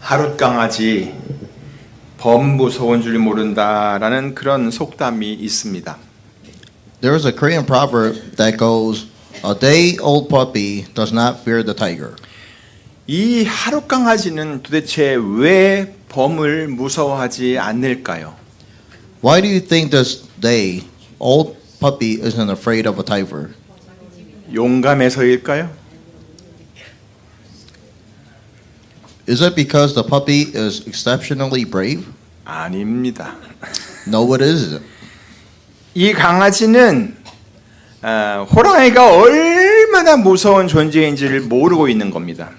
하룻강아지 범 무서운 줄 모른다라는 그런 속담이 있습니다. There is a Korean proverb that goes, "A day-old puppy does not fear the tiger." 이 하룻강아지는 도대체 왜 범을 무서워하지 않을까요? Why do you think this day-old puppy isn't afraid of a tiger? 용감해서일까요? Is it because the puppy is exceptionally brave? 아닙니다. No, it isn't. 이 강아지는 호랑이가 얼마나 무서운 존재인지를 모르고 있는 겁니다.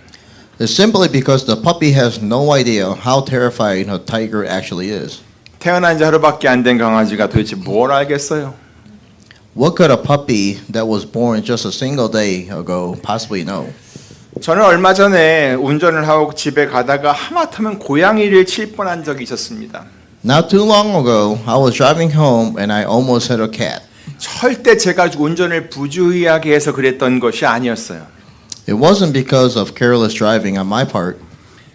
It's simply because the puppy has no idea how terrifying a tiger actually is. 태어난 지 하루밖에 안 된 강아지가 도대체 뭘 알겠어요? What could a puppy that was born just a single day ago possibly know? 저는 얼마 전에 운전을 하고 집에 가다가 하마터면 고양이를 칠 뻔한 적이 있었습니다. Not too long ago, I was driving home and I almost hit a cat. 절대 제가 운전을 부주의하게 해서 그랬던 것이 아니었어요. It wasn't because of careless driving on my part.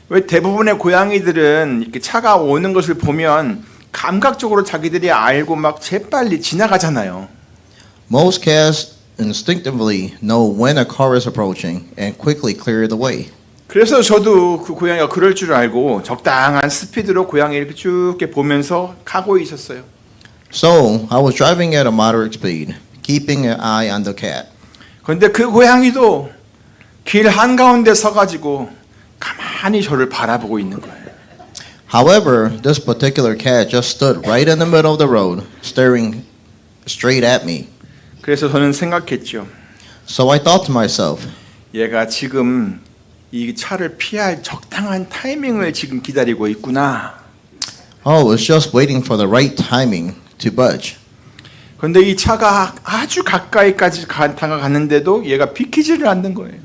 왜 대부분의 고양이들은 이렇게 차가 오는 것을 보면 감각적으로 자기들이 알고 막 재빨리 지나가잖아요. Most cats instinctively know when a car is approaching and quickly clear the way. 그래서 저도 그 고양이가 그럴 줄 알고 적당한 스피드로 고양이 이렇게 쭉 이렇게 보면서 가고 있었어요. So, I was driving at a moderate speed, keeping an eye on the cat. 그런데 그 고양이도 길 한가운데 서가지고 가만히 저를 바라보고 있는 거예요. However, this particular cat just stood right in the middle of the road, staring straight at me. 그래서 저는 생각했죠. So I thought to myself, 얘가 지금 이 차를 피할 적당한 타이밍을 지금 기다리고 있구나. oh, it's just waiting for the right timing to budge. 그런데 이 차가 아주 가까이까지 다가갔는데도 얘가 비키지를 않는 거예요.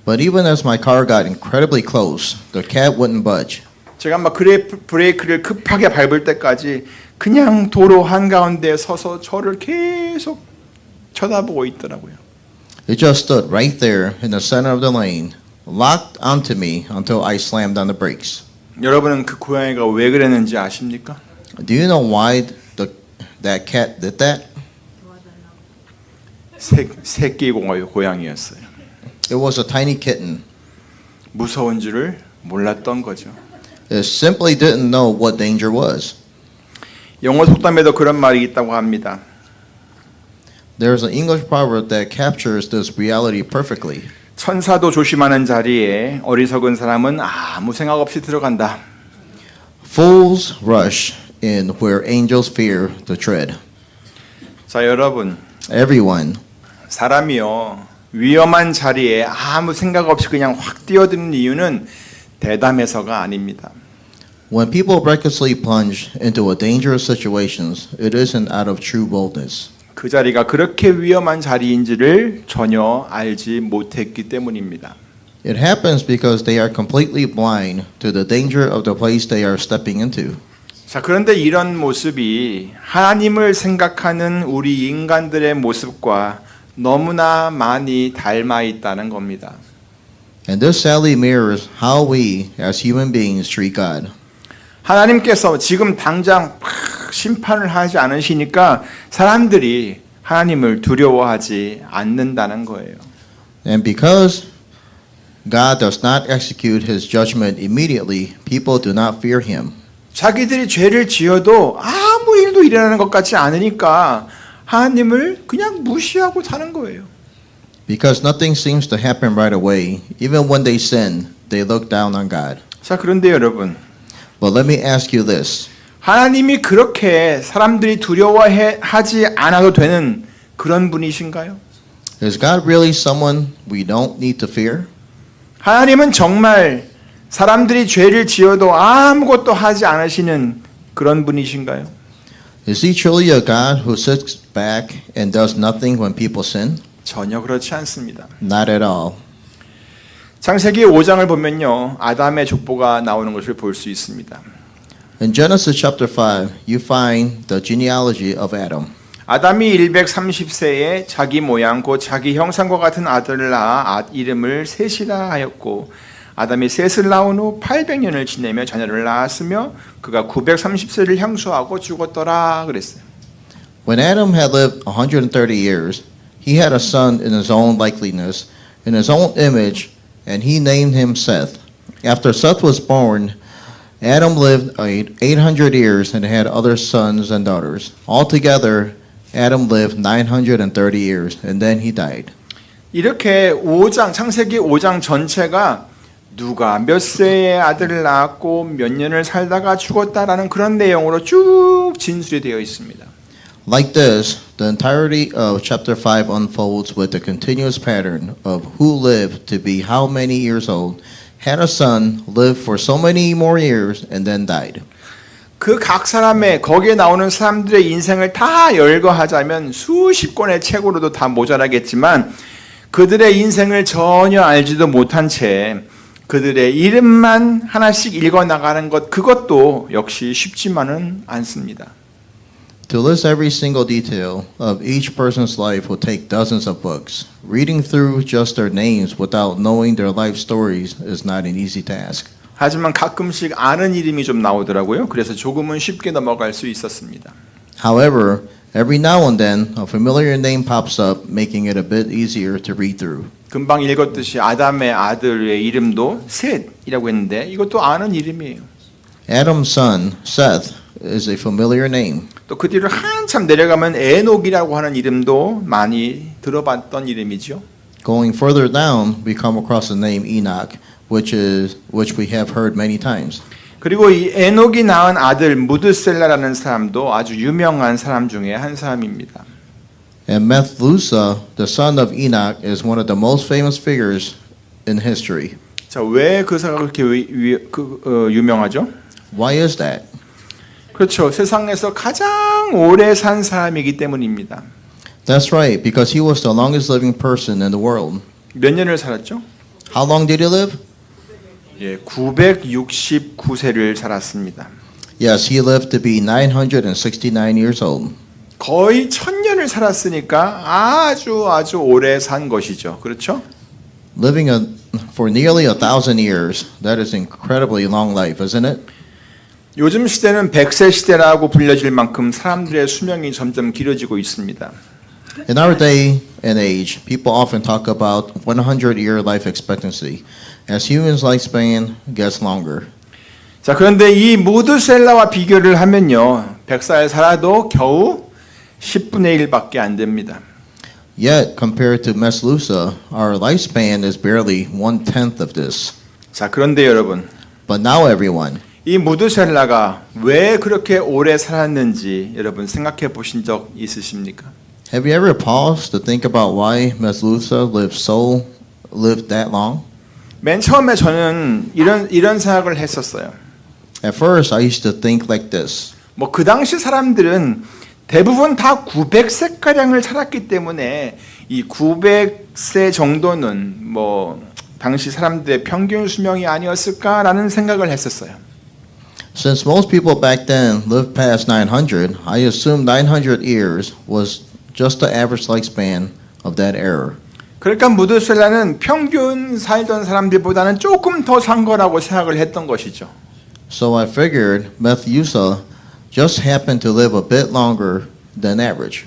But even as my car got incredibly close, the cat wouldn't budge. 제가 막 브레이크를 급하게 밟을 때까지 그냥 도로 한가운데 서서 저를 계속 쳐다보고 있더라고요. It just stood right there in the center of the lane, locked onto me until I slammed on the brakes. 여러분은 그 고양이가 왜 그랬는지 아십니까? Do you know why that cat did that? 새끼 고양이였어요. It was a tiny kitten. 무서운 줄을 몰랐던 거죠. It simply didn't know what danger was. 영어 속담에도 그런 말이 있다고 합니다. There's an English proverb that captures this reality perfectly. 천사도 조심하는 자리에 어리석은 사람은 아무 생각 없이 들어간다. Fools rush in where angels fear to tread. 자, 여러분, Everyone, 사람이요 위험한 자리에 아무 생각 없이 그냥 확 뛰어드는 이유는 대담해서가 아닙니다. when people recklessly plunge into a dangerous situations, it isn't out of true boldness. 그 자리가 그렇게 위험한 자리인지를 전혀 알지 못했기 때문입니다. It happens because they are completely blind to the danger of the place they are stepping into. 자, 그런데 이런 모습이 하나님을 생각하는 우리 인간들의 모습과 너무나 많이 닮아 있다는 겁니다. And this sadly mirrors how we as human beings treat God. 하나님께서 지금 당장 심판을 하지 않으시니까 사람들이 하나님을 두려워하지 않는다는 거예요. And because God does not execute his judgment immediately, people do not fear him. 자기들이 죄를 지어도 아무 일도 일어나는 것 같지 않으니까 하나님을 그냥 무시하고 사는 거예요. Because nothing seems to happen right away, even when they sin, they look down on God. 자, 그런데 여러분, But let me ask you this. 하나님이 그렇게 사람들이 두려워하지 않아도 되는 그런 분이신가요? Is God really someone we don't need to fear? 하나님은 정말 사람들이 죄를 지어도 아무것도 하지 않으시는 그런 분이신가요? Is he truly a God who sits back and does nothing when people sin? 전혀 그렇지 않습니다. Not at all. 창세기 5장을 보면요, 아담의 족보가 나오는 것을 볼 수 있습니다. In Genesis chapter 5, you find the genealogy of Adam. 아담이 130세에 자기 모양 곧 자기 형상과 같은 아들을 낳아 이름을 셋이라 하였고 아담이 셋을 낳은 후 800년을 지내며 자녀를 낳았으며 그가 930세를 향수하고 죽었더라 그랬어요. When Adam had lived 130 years, he had a son in his own likeness, in his own image, and he named him Seth. After Seth was born, Adam lived 800 years and had other sons and daughters. Altogether, Adam lived 930 years, and then he died. 이렇게 창세기 5장 전체가 누가 몇 세에 아들을 낳았고 몇 년을 살다가 죽었다라는 그런 내용으로 쭉 진술이 되어 있습니다. Like this, the entirety of chapter 5 unfolds with a continuous pattern of who lived to be how many years old, had a son, lived for so many more years, and then died. 그 각 사람의 거기에 나오는 사람들의 인생을 다 열거하자면 수십 권의 책으로도 다 모자라겠지만 그들의 인생을 전혀 알지도 못한 채 그들의 이름만 하나씩 읽어나가는 것 그것도 역시 쉽지만은 않습니다. To list every single detail of each person's life will take dozens of books. Reading through just their names without knowing their life stories is not an easy task. 하지만 가끔씩 아는 이름이 좀 나오더라고요. 그래서 조금은 쉽게 넘어갈 수 있었습니다. However, every now and then a familiar name pops up, making it a bit easier to read through. 금방 읽었듯이 아담의 아들의 이름도 셋이라고 했는데 이것도 아는 이름이에요. Adam's son, Seth, is a familiar name. 또 그 뒤를 한참 내려가면 에녹이라고 하는 이름도 많이 들어봤던 이름이죠. Going further down, we come across the name Enoch, which we have heard many times. 그리고 이 에녹이 낳은 아들 무드셀라라는 사람도 아주 유명한 사람 중에 한 사람입니다. And Methuselah, the son of Enoch, is one of the most famous figures in history. 자, 왜 그 사람이 그렇게 유명하죠? Why is that? 그렇죠. 세상에서 가장 오래 산 사람이기 때문입니다. That's right, because he was the longest living person in the world. 몇 년을 살았죠? How long did he live? 예, 969세를 살았습니다. Yes, he lived to be 969 years old. 거의 1000년을 살았으니까 아주 오래 산 것이죠. 그렇죠? Living for nearly 1,000 years, that is incredibly long life, isn't it? 요즘 시대는 100세 시대라고 불려질 만큼 사람들의 수명이 점점 길어지고 있습니다. In our day and age, people often talk about 100-year life expectancy. As humans' lifespan gets longer. 자, 그런데 이 무드셀라와 비교를 하면요. 100살 살아도 겨우 10분의 1밖에 안 됩니다. Yet, compared to Methuselah, our lifespan is barely 1/10 of this. 자, 그런데 여러분, But now, everyone, 이 무드셀라가 왜 그렇게 오래 살았는지 여러분 생각해 보신 적 있으십니까? have you ever paused to think about why Methuselah lived that long? 맨 처음에 저는 이런 생각을 했었어요. At first, I used to think like this. 뭐 그 당시 사람들은 대부분 다 900세 가량을 살았기 때문에 이 900세 정도는 뭐 당시 사람들의 평균 수명이 아니었을까라는 생각을 했었어요. Since most people back then lived past 900, I assumed 900 years was just the average lifespan of that era. 그러니까 무드셀라는 평균 살던 사람들보다는 조금 더 산 거라고 생각을 했던 것이죠. So I figured Methuselah just happened to live a bit longer than average.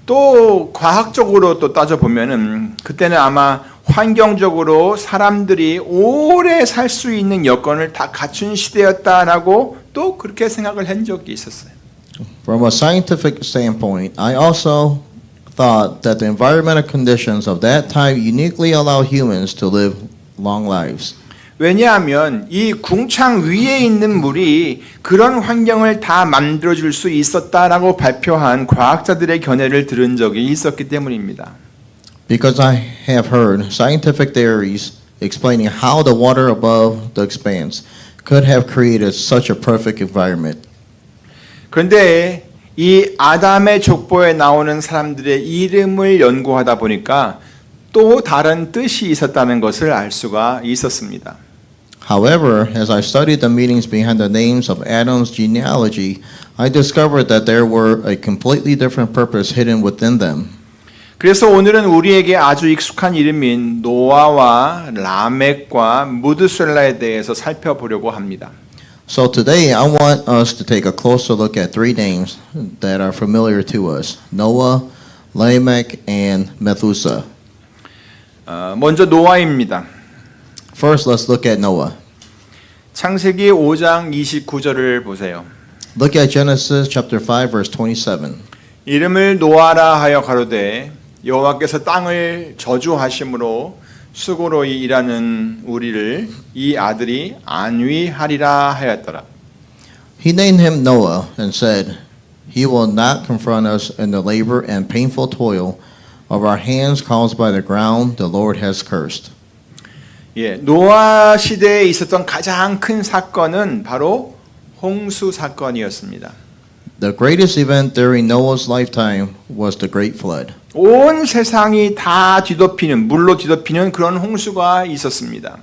또 과학적으로 또 따져보면은 그때는 아마 환경적으로 사람들이 오래 살 수 있는 여건을 다 갖춘 시대였다라고 또 그렇게 생각을 한 적이 있었어요. From a scientific standpoint, I also thought that the environmental conditions of that time uniquely allow humans to live long lives. 왜냐하면 이 궁창 위에 있는 물이 그런 환경을 다 만들어줄 수 있었다라고 발표한 과학자들의 견해를 들은 적이 있었기 때문입니다. Because I have heard scientific theories explaining how the water above the expanse could have created such a perfect environment. 그런데 이 아담의 족보에 나오는 사람들의 이름을 연구하다 보니까 또 다른 뜻이 있었다는 것을 알 수가 있었습니다. However, as I studied the meanings behind the names of Adam's genealogy, I discovered that there were a completely different purpose hidden within them. 그래서 오늘은 우리에게 아주 익숙한 이름인 노아와 라멕과 무드셀라에 대해서 살펴보려고 합니다. So today I want us to take a closer look at three names that are familiar to us: Noah, Lamech, and Methuselah. 먼저 노아입니다. First, let's look at Noah. 창세기 5장 29절을 보세요. Look at Genesis chapter 5 verse 27. 이름을 노아라 하여 가로되 여호와께서 땅을 저주하심으로 수고로이 일하는 우리를 이 아들이 안위하리라 하였더라. He named him Noah and said, "He will not confront us in the labor and painful toil of our hands caused by the ground the Lord has cursed." 예, 노아 시대에 있었던 가장 큰 사건은 바로 홍수 사건이었습니다. The greatest event during Noah's lifetime was the Great Flood. 온 세상이 다 뒤덮이는 물로 뒤덮이는 그런 홍수가 있었습니다.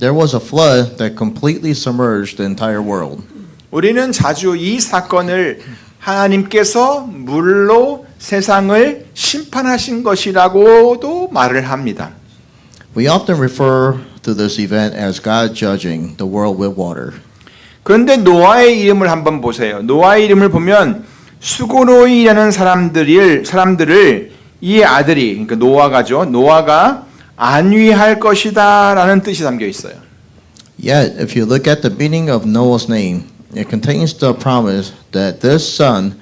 There was a flood that completely submerged the entire world. 우리는 자주 이 사건을 하나님께서 물로 세상을 심판하신 것이라고도 말을 합니다. We often refer to this event as God judging the world with water. 그런데 노아의 이름을 한번 보세요. 노아의 이름을 보면 수고로이라는 사람들을 이 아들이, 그러니까 노아가죠. 노아가 안위할 것이다라는 뜻이 담겨 있어요. Yet, if you look at the meaning of Noah's name, it contains the promise that this son,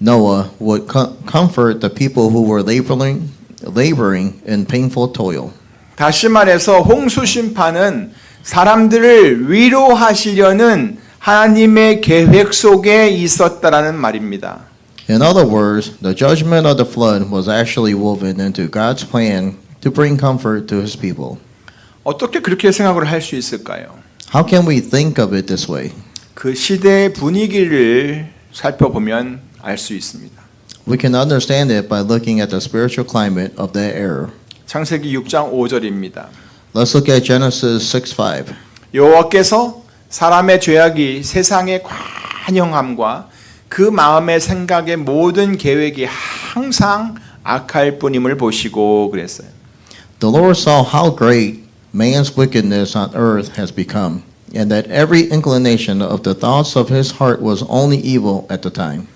Noah, would comfort the people who were laboring in painful toil. 다시 말해서 홍수 심판은 사람들을 위로하시려는 하나님의 계획 속에 있었다라는 말입니다. In other words, the judgment of the flood was actually woven into God's plan to bring comfort to his people. 어떻게 그렇게 생각을 할 수 있을까요? How can we think of it this way? 그 시대의 분위기를 살펴보면 알 수 있습니다. We can understand it by looking at the spiritual climate of that era. 창세기 6장 5절입니다. Let's look at Genesis 6:5. 여호와께서 사람의 죄악이 세상의 관영함과 그 마음의 생각의 모든 계획이 항상 악할 뿐임을 보시고 그랬어요. The Lord saw how great man's wickedness on earth has become, and that every inclination of the thoughts of his heart was only evil at the time.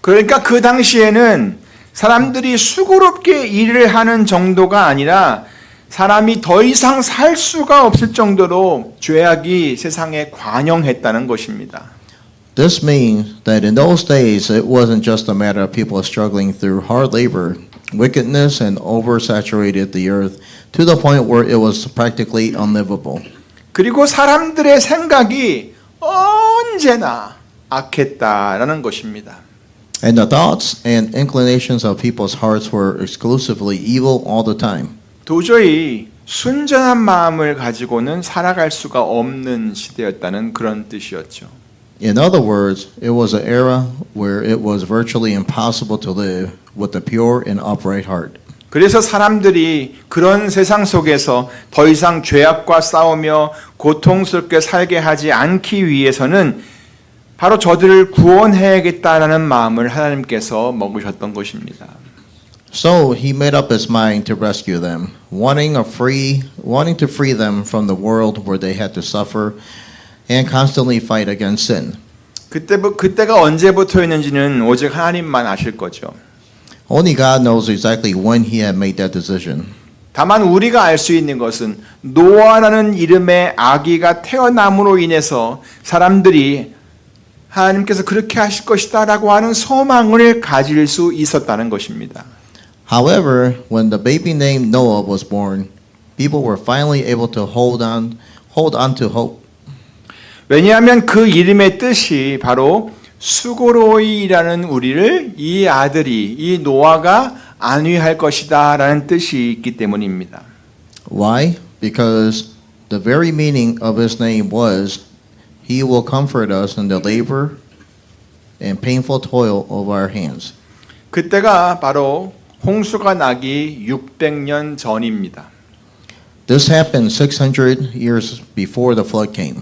그러니까 그 당시에는 사람들이 수고롭게 일을 하는 정도가 아니라 사람이 더 이상 살 수가 없을 정도로 죄악이 세상에 관영했다는 것입니다. This means that in those days it wasn't just a matter of people struggling through hard labor. Wickedness and oversaturated the earth to the point where it was practically unlivable. 그리고 사람들의 생각이 언제나 악했다라는 것입니다. And the thoughts and inclinations of people's hearts were exclusively evil all the time. 도저히 순전한 마음을 가지고는 살아갈 수가 없는 시대였다는 그런 뜻이었죠. In other words, it was an era where it was virtually impossible to live with a pure and upright heart. 그래서 사람들이 그런 세상 속에서 더 이상 죄악과 싸우며 고통스럽게 살게 하지 않기 위해서는 바로 저들을 구원해야겠다라는 마음을 하나님께서 먹으셨던 것입니다. So he made up his mind to rescue them, wanting to free them from the world where they had to suffer and constantly fight against sin. 그때가 언제부터였는지는 오직 하나님만 아실 거죠. Only God knows exactly when he had made that decision. 다만 우리가 알 수 있는 것은 노아라는 이름의 아기가 태어남으로 인해서 사람들이 하나님께서 그렇게 하실 것이다라고 하는 소망을 가질 수 있었다는 것입니다. However, when the baby named Noah was born, people were finally able to hold on to hope. 왜냐하면 그 이름의 뜻이 바로 수고로이라는 우리를 이 아들이 이 노아가 안위할 것이다라는 뜻이 있기 때문입니다. Why? Because the very meaning of his name was he will comfort us in the labor and painful toil of our hands. 그때가 바로 홍수가 나기 600년 전입니다. This happened 600 years before the flood came.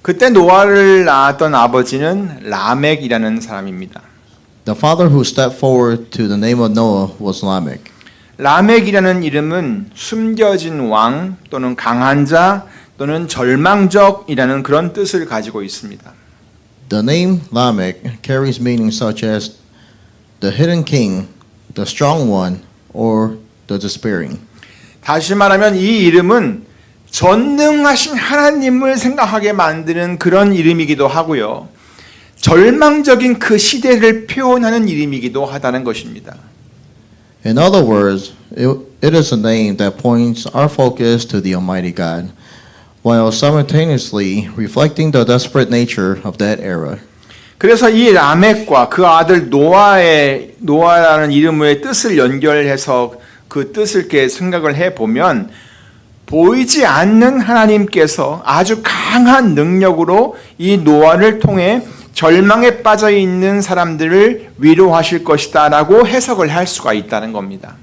그때 노아를 낳았던 아버지는 라멕이라는 사람입니다. The father who stepped forward to the name of Noah was Lamech. 라멕이라는 이름은 숨겨진 왕 또는 강한 자 또는 절망적이라는 그런 뜻을 가지고 있습니다. The name Lamech carries meanings such as the hidden king, the strong one, or the despairing. 다시 말하면 이 이름은 전능하신 하나님을 생각하게 만드는 그런 이름이기도 하고요. 절망적인 그 시대를 표현하는 이름이기도 하다는 것입니다. In other words, it is a name that points our focus to the Almighty God, while simultaneously reflecting the desperate nature of that era. 그래서 이 라멕과 그 아들 노아라는 이름의 뜻을 연결해서 그 뜻을 이렇게 생각을 해보면 보이지 않는 하나님께서 아주 강한 능력으로 이 노아를 통해 절망에 빠져 있는 사람들을 위로하실 것이다라고 해석을 할 수가 있다는 겁니다.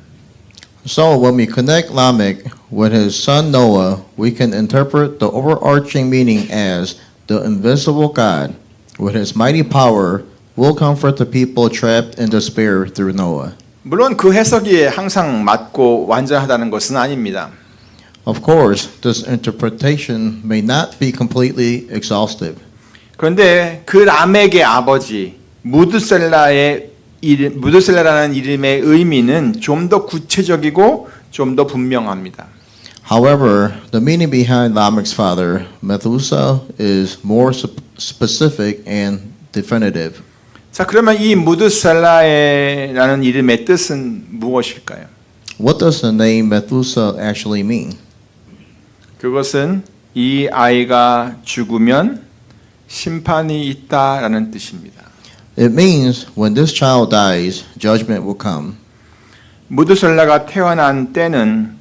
So when we connect Lamech with his son Noah, we can interpret the overarching meaning as the invisible God, with his mighty power, will comfort the people trapped in despair through Noah. 물론 그 해석이 항상 맞고 완전하다는 것은 아닙니다. Of course, this interpretation may not be completely exhaustive. 그런데 그 라멕의 아버지 무드셀라라는 이름의 의미는 좀 더 구체적이고 좀 더 분명합니다. However, the meaning behind Lamech's father, Methuselah, is more specific and definitive. 자, 그러면 이 무드셀라라는 이름의 뜻은 무엇일까요? What does the name Methuselah actually mean? 그것은 이 아이가 죽으면 심판이 있다라는 뜻입니다. It means when this child dies, judgment will come. 무드셀라가 태어난 때는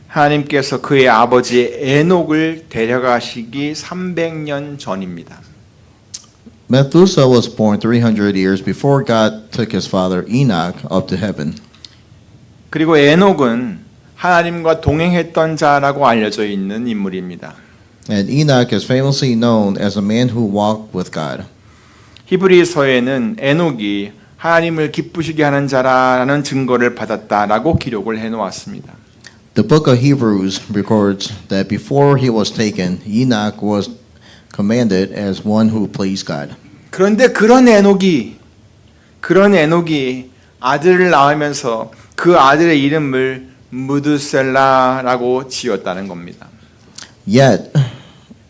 하나님께서 그의 아버지 에녹을 데려가시기 300년 전입니다. Methuselah was born 300 years before God took his father Enoch up to heaven. 그리고 에녹은 하나님과 동행했던 자라고 알려져 있는 인물입니다. And Enoch is famously known as a man who walked with God. 히브리서에는 에녹이 하나님을 기쁘시게 하는 자라는 증거를 받았다라고 기록을 해놓았습니다. The book of Hebrews records that before he was taken, Enoch was commended as one who pleased God. 그런데 그런 에녹이 아들을 낳으면서 그 아들의 이름을 무드셀라라고 지었다는 겁니다. Yet,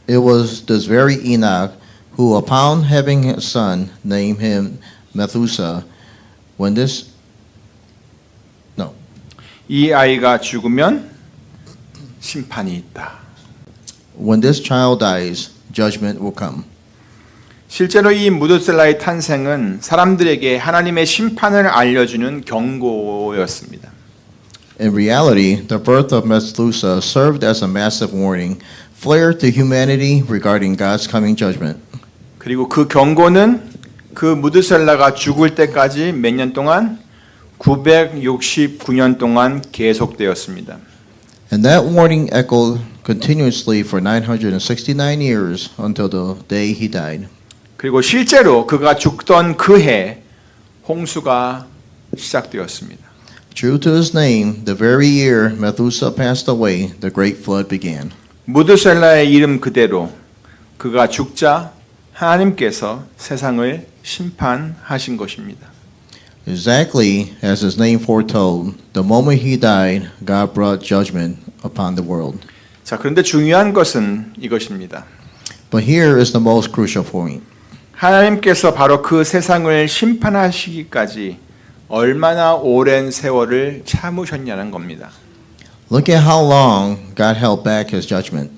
it was this very Enoch who, upon having a son, named him Methuselah. 이 아이가 죽으면 심판이 있다. When this child dies, judgment will come. 실제로 이 무드셀라의 탄생은 사람들에게 하나님의 심판을 알려주는 경고였습니다. In reality, the birth of Methuselah served as a massive warning, flare to humanity regarding God's coming judgment. 그리고 그 경고는 그 무드셀라가 죽을 때까지 몇 년 동안 969년 동안 계속되었습니다. And that warning echoed continuously for 969 years until the day he died. 그리고 실제로 그가 죽던 그 해 홍수가 시작되었습니다. True to his name, the very year Methuselah passed away, the great flood began. 무드셀라의 이름 그대로 그가 죽자 하나님께서 세상을 심판하신 것입니다. Exactly as his name foretold, the moment he died, God brought judgment upon the world. 자, 그런데 중요한 것은 이것입니다. But here is the most crucial point. 하나님께서 바로 그 세상을 심판하시기까지 얼마나 오랜 세월을 참으셨냐는 겁니다. Look at how long God held back his judgment.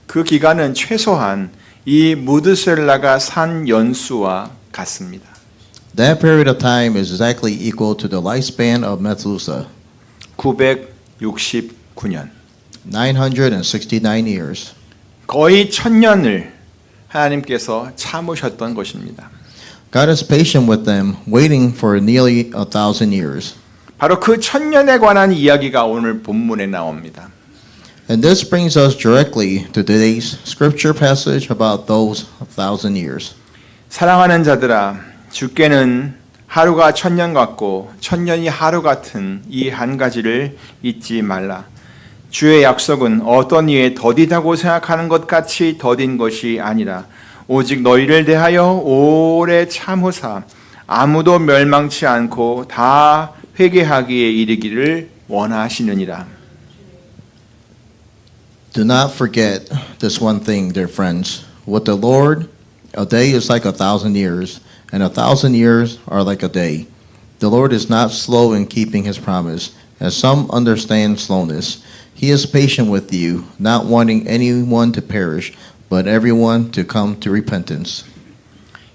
그 기간은 최소한 이 무드셀라가 산 연수와 같습니다. That period of time is exactly equal to the lifespan of Methuselah, 969년. 969 years. 거의 1000년을 하나님께서 참으셨던 것입니다. God is patient with them, waiting for nearly 1,000 years. 바로 그 1000년에 관한 이야기가 오늘 본문에 나옵니다. And this brings us directly to today's scripture passage about those 1,000 years. 사랑하는 자들아, 주께는 하루가 천년 같고 천년이 하루 같은 이 한 가지를 잊지 말라. 주의 약속은 어떤 이에 더디다고 생각하는 것 같이 더딘 것이 아니라 오직 너희를 대하여 오래 참으사 아무도 멸망치 않고 다 회개하기에 이르기를 원하시느니라. Do not forget this one thing, dear friends. With the Lord, a day is like 1,000 years, and 1,000 years are like a day. The Lord is not slow in keeping his promise, as some understand slowness. He is patient with you, not wanting anyone to perish, but everyone to come to repentance.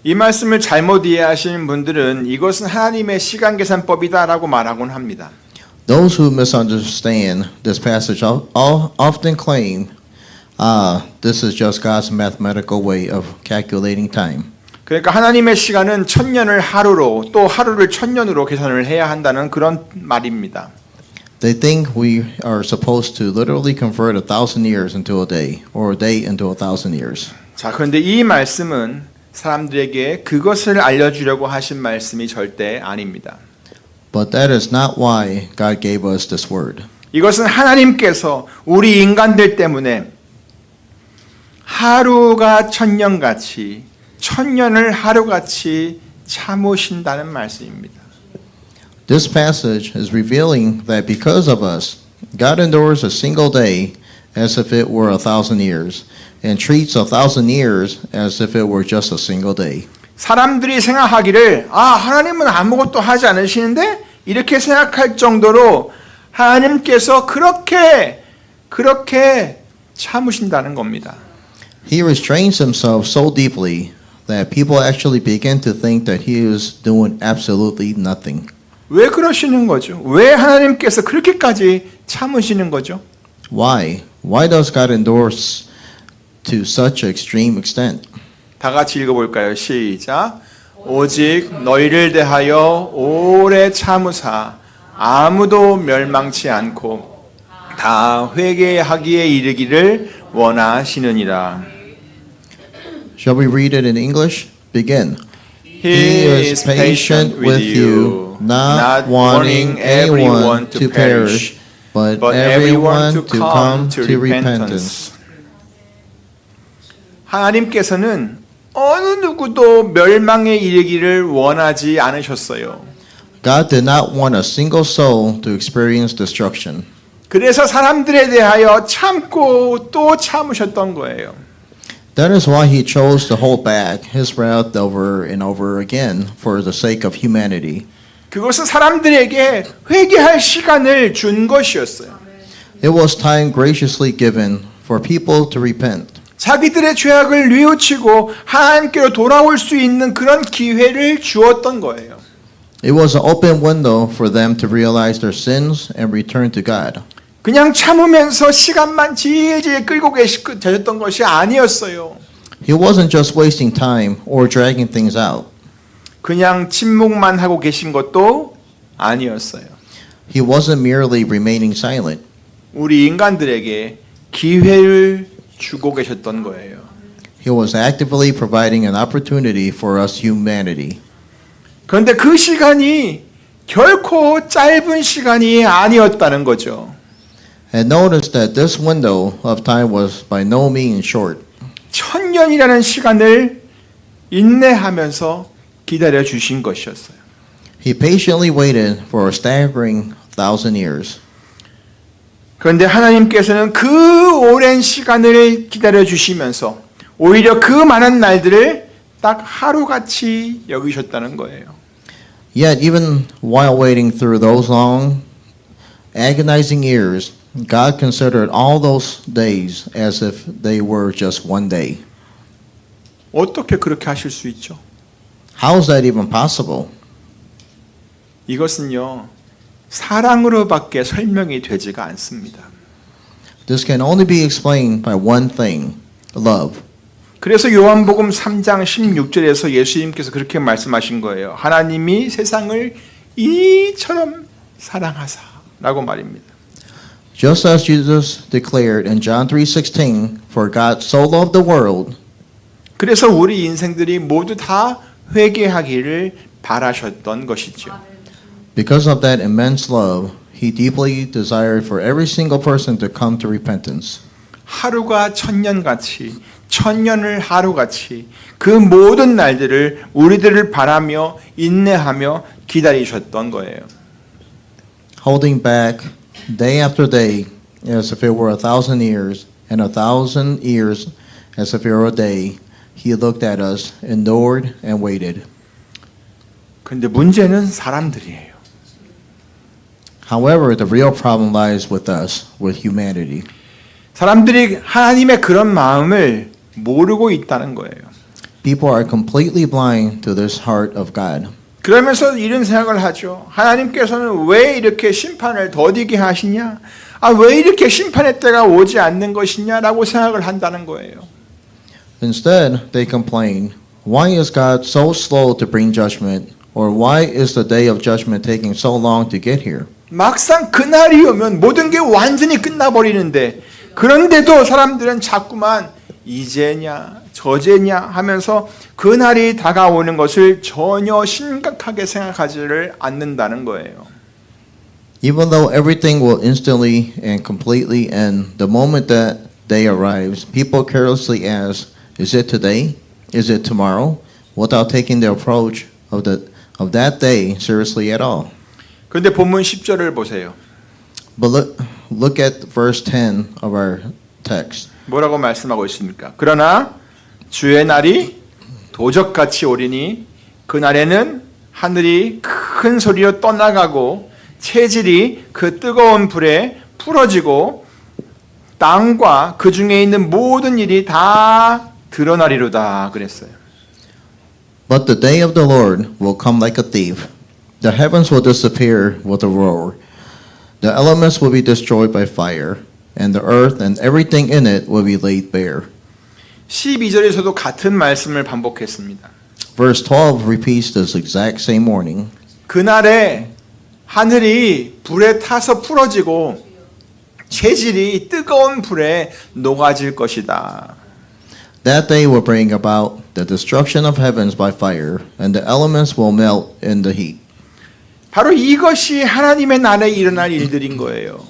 이 말씀을 잘못 이해하시는 분들은 이것은 하나님의 시간 계산법이다라고 말하곤 합니다. Those who misunderstand this passage often claim, this is just God's mathematical way of calculating time. 그러니까 하나님의 시간은 천년을 하루로 또 하루를 천년으로 계산을 해야 한다는 그런 말입니다. They think we are supposed to literally convert 1,000 years into a day, or a day into 1,000 years. 자, 그런데 이 말씀은 사람들에게 그것을 알려주려고 하신 말씀이 절대 아닙니다. But that is not why God gave us this word. 이것은 하나님께서 우리 인간들 때문에 하루가 천년같이 천년을 하루같이 참으신다는 말씀입니다. This passage is revealing that because of us, God endures a single day as if it were 1,000 years, and treats 1,000 years as if it were just a single day. 사람들이 생각하기를 하나님은 아무것도 하지 않으시는데 이렇게 생각할 정도로 하나님께서 그렇게 참으신다는 겁니다. He restrains himself so deeply that people actually begin to think that he is doing absolutely nothing. 왜 그러시는 거죠? 왜 하나님께서 그렇게까지 참으시는 거죠? Why? Why does God endure to such extreme extent? 다 같이 읽어볼까요? 시작. 오직 너희를 대하여 오래 참으사 아무도 멸망치 않고 다 회개하기에 이르기를 원하시느니라. Shall we read it in English? Begin. He is patient with you, not wanting everyone to perish, but everyone to come to repentance. 하나님께서는 어느 누구도 멸망에 이르기를 원하지 않으셨어요. God did not want a single soul to experience destruction. 그래서 사람들에 대하여 참고 또 참으셨던 거예요. That is why he chose to hold back his wrath over and over again for the sake of humanity. 그것은 사람들에게 회개할 시간을 준 것이었어요. It was time graciously given for people to repent. 자기들의 죄악을 뉘우치고 하나님께로 돌아올 수 있는 그런 기회를 주었던 거예요. It was an open window for them to realize their sins and return to God. 그냥 참으면서 시간만 질질 끌고 계셨던 것이 아니었어요. He wasn't just wasting time or dragging things out. 그냥 침묵만 하고 계신 것도 아니었어요. He wasn't merely remaining silent. 우리 인간들에게 기회를 주고 계셨던 거예요. He was actively providing an opportunity for us humanity. 그런데 그 시간이 결코 짧은 시간이 아니었다는 거죠. And notice that this window of time was by no means short. 천년이라는 시간을 인내하면서 기다려 주신 것이었어요. He patiently waited for a staggering 1,000 years. 그런데 하나님께서는 그 오랜 시간을 기다려 주시면서 오히려 그 많은 날들을 딱 하루같이 여기셨다는 거예요. Yet even while waiting through those long, agonizing years, God considered all those days as if they were just one day. 어떻게 그렇게 하실 수 있죠? How is that even possible? 이것은요, 사랑으로밖에 설명이 되지가 않습니다. This can only be explained by one thing, love. 그래서 요한복음 3장 16절에서 예수님께서 그렇게 말씀하신 거예요. 하나님이 세상을 이처럼 사랑하사라고 말입니다. Just as Jesus declared in John 3:16, for God so loved the world, 그래서 우리 인생들이 모두 다 회개하기를 바라셨던 것이죠. Because of that immense love, he deeply desired for every single person to come to repentance. 하루가 천년같이 천년을 하루같이 그 모든 날들을 우리들을 바라며 인내하며 기다리셨던 거예요. Holding back day after day as if it were 1,000 years, and 1,000 years as if it were a day, he looked at us, endured, and waited. 근데 문제는 사람들이에요. However, the real problem lies with us, with humanity. 사람들이 하나님의 그런 마음을 모르고 있다는 거예요. People are completely blind to this heart of God. 그러면서 이런 생각을 하죠. 하나님께서는 왜 이렇게 심판을 더디게 하시냐? 왜 이렇게 심판의 때가 오지 않는 것이냐라고 생각을 한다는 거예요. Instead, they complain, why is God so slow to bring judgment? Or why is the day of judgment taking so long to get here? 막상 그날이 오면 모든 게 완전히 끝나버리는데 그런데도 사람들은 자꾸만 이제냐 저제냐 하면서 그날이 다가오는 것을 전혀 심각하게 생각하지를 않는다는 거예요. Even though everything will instantly and completely end the moment that day arrives, people carelessly ask, is it today? Is it tomorrow? Without taking the approach of that day seriously at all. 그런데 본문 10절을 보세요. But look at verse 10 of our text. 뭐라고 말씀하고 있습니까? 그러나 주의 날이 도적같이 오리니 그날에는 하늘이 큰 소리로 떠나가고 체질이 그 뜨거운 불에 풀어지고 땅과 그 중에 있는 모든 일이 다 드러나리로다 그랬어요. But the day of the Lord will come like a thief. The heavens will disappear with a roar. The elements will be destroyed by fire, and the earth and everything in it will be laid bare. 12절에서도 같은 말씀을 반복했습니다. Verse 12 repeats this exact same warning. 그날에 하늘이 불에 타서 풀어지고 체질이 뜨거운 불에 녹아질 것이다. That day will bring about the destruction of heavens by fire, and the elements will melt in the heat. 바로 이것이 하나님의 날에 일어날 일들인 거예요.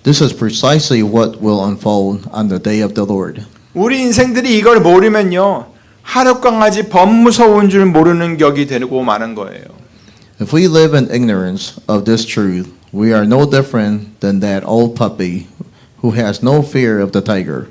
This is precisely what will unfold on the day of the Lord. 우리 인생들이 이걸 모르면요. 하룻강아지 범무서운 줄 모르는 격이 되고 마는 거예요. If we live in ignorance of this truth, we are no different than that old puppy who has no fear of the tiger.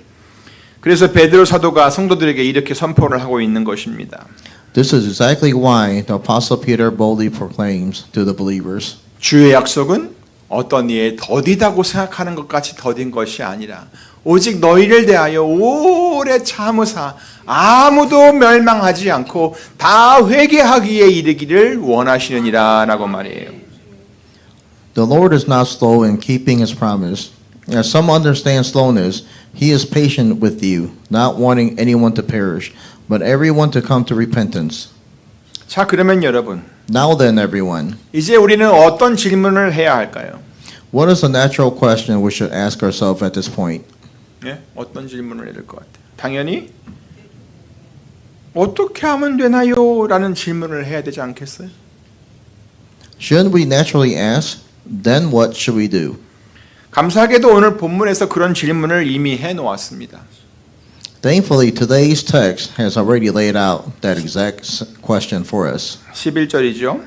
그래서 베드로 사도가 성도들에게 이렇게 선포를 하고 있는 것입니다. This is exactly why the Apostle Peter boldly proclaims to the believers, 주의 약속은 어떤 이에 더디다고 생각하는 것같이 더딘 것이 아니라 오직 너희를 대하여 오래 참으사 아무도 멸망하지 않고 다 회개하기에 이르기를 원하시느니라 라고 말이에요. The Lord is not slow in keeping his promise. As some understand slowness, he is patient with you, not wanting anyone to perish, but everyone to come to repentance. 자, 그러면 여러분, Now then, everyone, 이제 우리는 어떤 질문을 해야 할까요? what is the natural question we should ask ourselves at this point? 예? 어떤 질문을 해야 될 것 같아요? 당연히 어떻게 하면 되나요? 라는 질문을 해야 되지 않겠어요? Shouldn't we naturally ask, then what should we do? 감사하게도 오늘 본문에서 그런 질문을 이미 해놓았습니다. Thankfully, today's text has already laid out that exact question for us. 11절이죠.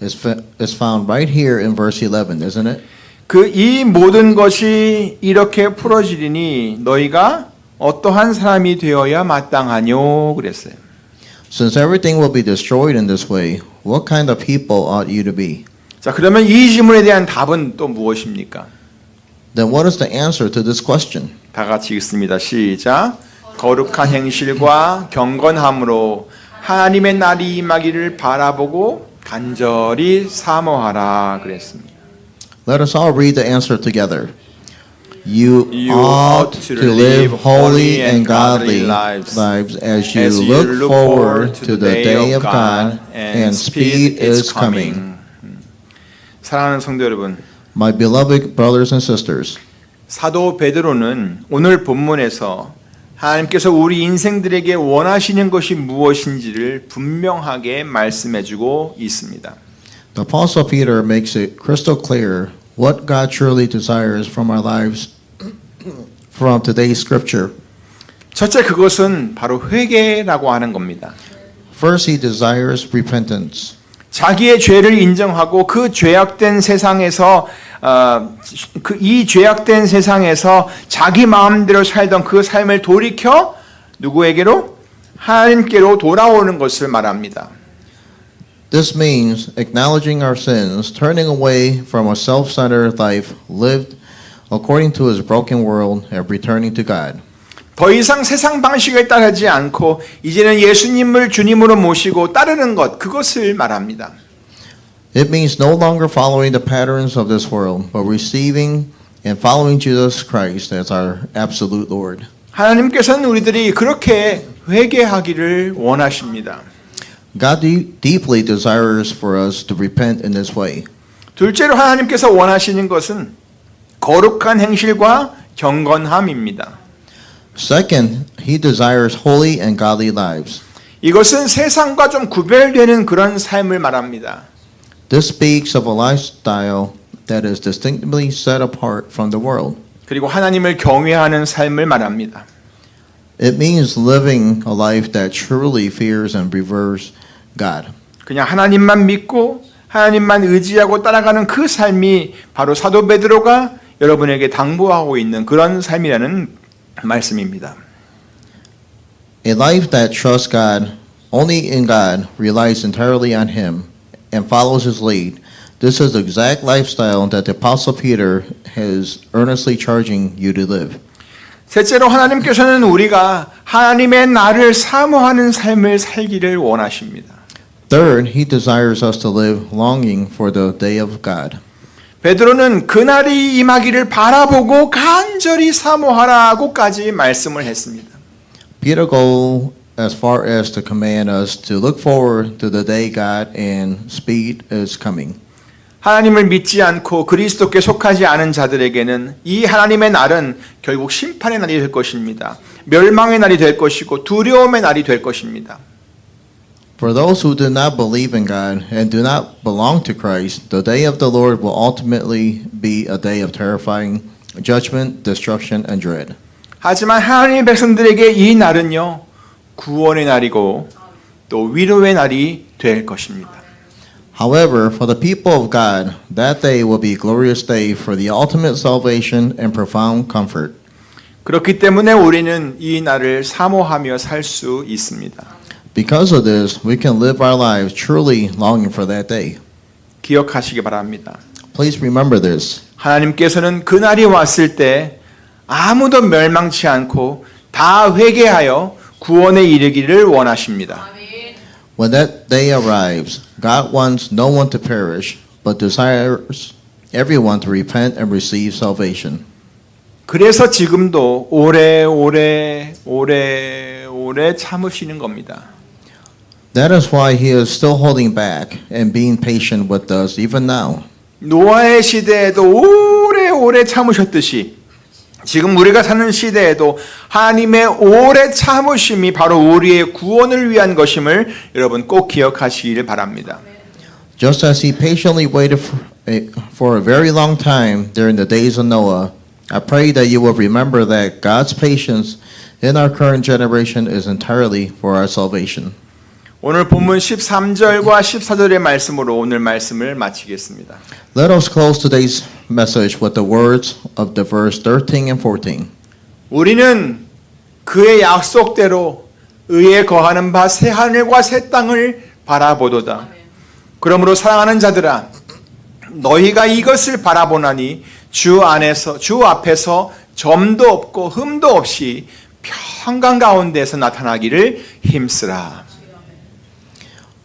It's found right here in verse 11, isn't it? 그 이 모든 것이 이렇게 풀어지리니 너희가 어떠한 사람이 되어야 마땅하뇨 그랬어요. Since everything will be destroyed in this way, what kind of people ought you to be? 자, 그러면 이 질문에 대한 답은 또 무엇입니까? Then what is the answer to this question? 다 같이 읽습니다. 시작. 거룩한 행실과 경건함으로 하나님의 날이 임하기를 바라보고 간절히 사모하라 그랬습니다. Let us all read the answer together. You You ought to live holy and godly lives as you look forward to the day of God, and speed is coming. 사랑하는 성도 여러분, My beloved brothers and sisters, 사도 베드로는 오늘 본문에서 하나님께서 우리 인생들에게 원하시는 것이 무엇인지를 분명하게 말씀해주고 있습니다. The Apostle Peter makes it crystal clear what God truly desires from our lives from today's scripture. 첫째, 그것은 바로 회개라고 하는 겁니다. First, he desires repentance. 자기의 죄를 인정하고 그 죄악된 세상에서 이 죄악된 세상에서 자기 마음대로 살던 그 삶을 돌이켜 누구에게로? 하나님께로 돌아오는 것을 말합니다. This means acknowledging our sins, turning away from a self-centered life lived according to his broken world, and returning to God. 더 이상 세상 방식을 따르지 않고 이제는 예수님을 주님으로 모시고 따르는 것, 그것을 말합니다. It means no longer following the patterns of this world, but receiving and following Jesus Christ as our absolute Lord. 하나님께서는 우리들이 그렇게 회개하기를 원하십니다. God deeply desires for us to repent in this way. 둘째로 하나님께서 원하시는 것은 거룩한 행실과 경건함입니다. Second, he desires holy and godly lives. 이것은 세상과 좀 구별되는 그런 삶을 말합니다. This speaks of a lifestyle that is distinctly set apart from the world. 그리고 하나님을 경외하는 삶을 말합니다. It means living a life that truly fears and reveres God. 그냥 하나님만 믿고 하나님만 의지하고 따라가는 그 삶이 바로 사도 베드로가 여러분에게 당부하고 있는 그런 삶이라는 말씀입니다. A life that trusts God only in God, relies entirely on Him, and follows His lead. This is the exact lifestyle that the Apostle Peter is earnestly charging you to live. 셋째로 하나님께서는 우리가 하나님의 나를 사모하는 삶을 살기를 원하십니다. Third, He desires us to live longing for the day of God. 베드로는 그날이 임하기를 바라보고 간절히 사모하라고까지 말씀을 했습니다. Peter go as far as to command us to look forward to the day God and speed is coming. 하나님을 믿지 않고 그리스도께 속하지 않은 자들에게는 이 하나님의 날은 결국 심판의 날이 될 것입니다. 멸망의 날이 될 것이고 두려움의 날이 될 것입니다. For those who do not believe in God and do not belong to Christ, the day of the Lord will ultimately be a day of terrifying judgment, destruction, and dread. 하지만 하나님의 백성들에게 이 날은요, 구원의 날이고 또 위로의 날이 될 것입니다. However, for the people of God, that day will be a glorious day for the ultimate salvation and profound comfort. 그렇기 때문에 우리는 이 날을 사모하며 살 수 있습니다. Because of this, we can live our lives truly longing for that day. 기억하시기 바랍니다. Please remember this. 하나님께서는 그날이 왔을 때 아무도 멸망치 않고 다 회개하여 구원에 이르기를 원하십니다. When that day arrives, God wants no one to perish, but desires everyone to repent and receive salvation. 그래서 지금도 오래 참으시는 겁니다. That is why He is still holding back and being patient with us even now. 노아의 시대에도 오래 참으셨듯이 지금 우리가 사는 시대에도 하나님의 오래 참으심이 바로 우리의 구원을 위한 것임을 여러분 꼭 기억하시기를 바랍니다. Just as He patiently waited for a very long time during the days of Noah, I pray that you will remember that God's patience in our current generation is entirely for our salvation. 오늘 본문 13절과 14절의 말씀으로 오늘 말씀을 마치겠습니다. Let us close today's message with the words of the verse 13 and 14. 우리는 그의 약속대로 의에 거하는 바 새 하늘과 새 땅을 바라보도다. 그러므로 사랑하는 자들아, 너희가 이것을 바라보나니 주 앞에서 점도 없고 흠도 없이 평강 가운데서 나타나기를 힘쓰라.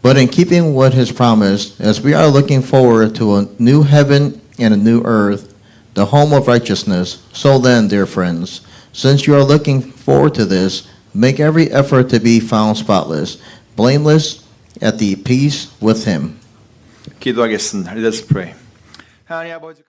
But in keeping what His promised, as we are looking forward to a new heaven and a new earth, the home of righteousness, so then, dear friends, since you are looking forward to this, make every effort to be found spotless, blameless, at the peace with Him. 기도하겠습니다. Let us pray. 하나님 아버지